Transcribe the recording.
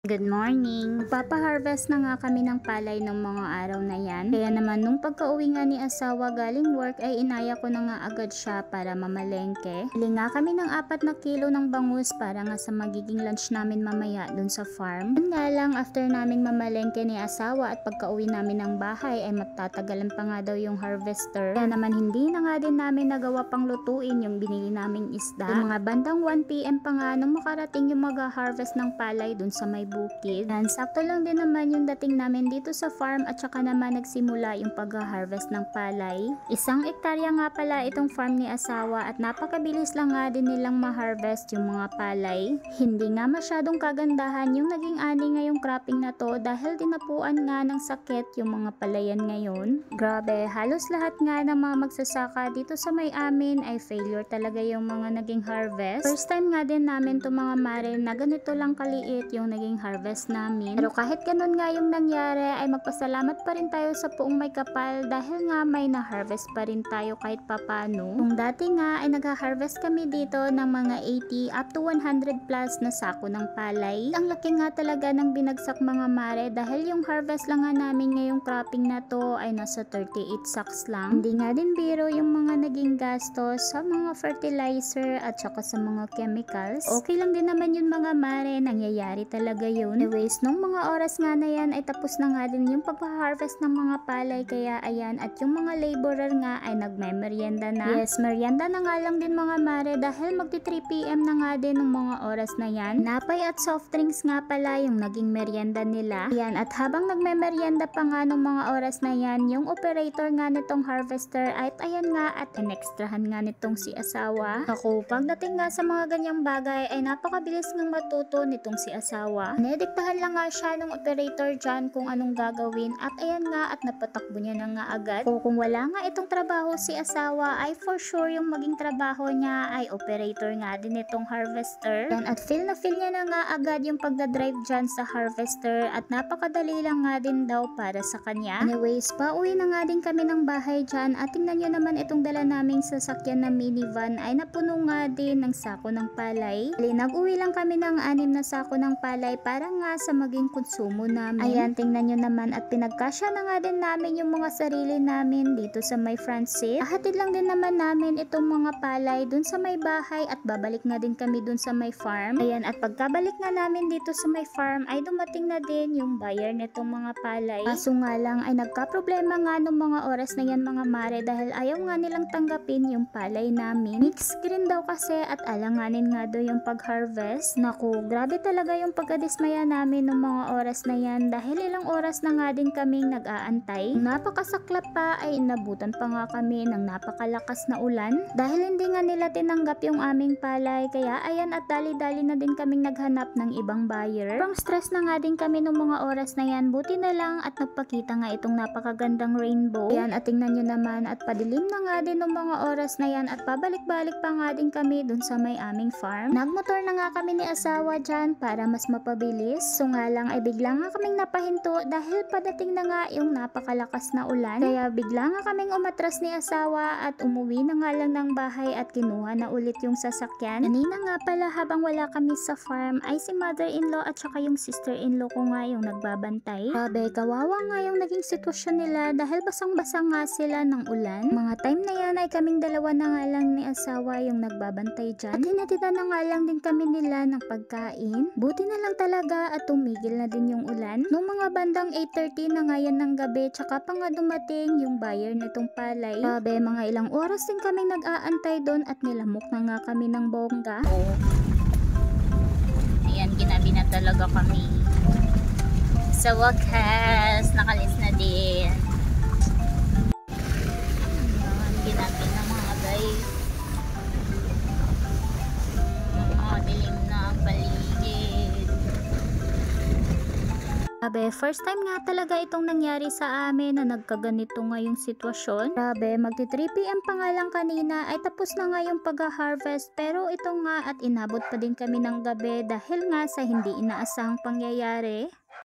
Good morning! Papa-harvest na nga kami ng palay ng mga araw na yan. Kaya naman nung pagka-uwi nga ni asawa galing work ay inaya ko na nga agad siya para mamalengke. Bili nga kami ng 4 na kilo ng bangus para nga sa magiging lunch namin mamaya dun sa farm. Yun nga lang after namin mamalengke ni asawa at pagka-uwi namin ng bahay ay matatagalan pa nga daw yung harvester. Kaya naman hindi na nga din namin nagawa pang lutuin yung binili naming isda. Yung mga bandang 1 PM pa nga nung makarating yung mag-harvest ng palay dun sa may bukid. And sakto lang din naman yung dating namin dito sa farm at saka naman nagsimula yung pag-harvest ng palay. 1 hektarya nga pala itong farm ni asawa at napakabilis lang nga din nilang ma-harvest yung mga palay. Hindi nga masyadong kagandahan yung naging ani ngayong cropping na to dahil dinapuan nga ng sakit yung mga palayan ngayon. Grabe, halos lahat nga ng mga magsasaka dito sa may amin ay failure talaga yung mga naging harvest. First time nga din namin to mga mare na ganito lang kaliit yung naging harvest namin. Pero kahit ganun nga yung nangyari ay magpasalamat pa rin tayo sa Puong May Kapal dahil nga may na-harvest pa rin tayo kahit papano. Kung dati nga ay nag-harvest kami dito ng mga 80 up to 100 plus na sako ng palay. Ang laki nga talaga ng binagsak mga mare dahil yung harvest lang nga namin ngayong cropping na to ay nasa 38 sacks lang. Hindi nga din biro yung mga naging gastos sa mga fertilizer at saka sa mga chemicals. Okay lang din naman yun mga mare, nangyayari talaga yun. Anyways, nung mga oras nga na yan ay tapos na nga din yung pag-harvest ng mga palay kaya ayan at yung mga laborer nga ay nagme-merienda na. Yes, merienda na nga lang din mga mare dahil magti 3 PM na nga din ng mga oras na yan. Napay at soft drinks nga pala yung naging merienda nila. Ayan, at habang nagme-merienda pa nga ng mga oras na yan, yung operator nga nitong harvester at ayan nga at inextrahan nga nitong si asawa. Ako, pagdating nga sa mga ganyang bagay ay napakabilis ng matuto nitong si asawa. Nediktahan lang nga siya ng operator dyan kung anong gagawin at ayan nga at napatakbo niya na nga agad. O kung wala nga itong trabaho si asawa ay for sure yung maging trabaho niya ay operator nga din itong harvester. Yan, at feel niya na nga agad yung pagdadrive dyan sa harvester at napakadali lang nga din daw para sa kanya. Anyways, pauwi na nga din kami ng bahay dyan at tingnan nyo naman itong dala naming sasakyan na minivan ay napuno nga din ng sako ng palay. Nag-uwi lang kami ng 6 na sako ng palay para nga sa maging konsumo namin. Ayan, tingnan nyo naman at pinagkasya na nga din namin yung mga sarili namin dito sa may front seat. Ahatid lang din naman namin itong mga palay dun sa may bahay at babalik nga din kami dun sa may farm. Ayan, at pagkabalik nga namin dito sa may farm ay dumating na din yung buyer nitong mga palay. Kaso nga lang ay nagka-problema nga nung mga oras na yan mga mare dahil ayaw nga nilang tanggapin yung palay namin. Mixed green daw kasi at alanganin nga daw yung pag-harvest. Naku, grabe talaga yung pagkadismaya namin nung mga oras na yan dahil ilang oras na nga din kaming nag-aantay. Napakasaklap pa ay inabutan pa nga kami ng napakalakas na ulan dahil hindi nga nila tinanggap yung aming palay kaya ayan at dali-dali na din kaming naghanap ng ibang buyer. Parang stress na nga din kami nung mga oras na yan, buti na lang at nagpakita nga itong napakagandang rainbow. Ayan, at tingnan nyo naman at padilim na nga din nung mga oras na yan at pabalik-balik pa nga din kami dun sa may aming farm. Nagmotor na nga kami ni asawa dyan para mas mapabilis. So nga lang ay bigla nga kaming napahinto dahil padating na nga yung napakalakas na ulan. Kaya bigla nga kaming umatras ni asawa at umuwi na nga lang ng bahay at kinuha na ulit yung sasakyan. Kanina nga pala habang wala kami sa farm ay si mother-in-law at saka yung sister-in-law ko nga yung nagbabantay. Grabe, kawawa nga yung naging sitwasyon nila dahil basang-basang nga sila ng ulan. Mga time na yan ay kaming dalawa na nga lang ni asawa yung nagbabantay dyan. At hinatid na nga lang din kami nila ng pagkain. Buti na lang talaga at tumigil na din yung ulan. Nung mga bandang 8:30 na nga yan ng gabi tsaka pa nga dumating yung buyer nitong palay. Grabe, mga ilang oras din kaming nag-aantay doon at nilamok na nga kami ng bongga. Ayan, ginabi na talaga kami. Sa wakas, nakalis na din. Ayan, ginabi na mga guys. Dilim na ang paligid. Grabe, first time nga talaga itong nangyari sa amin na nagkaganito nga yung sitwasyon. Grabe, magti 3 PM pa nga lang kanina ay tapos na nga yung pag-harvest pero ito nga at inabot pa din kami ng gabi dahil nga sa hindi inaasahang pangyayari.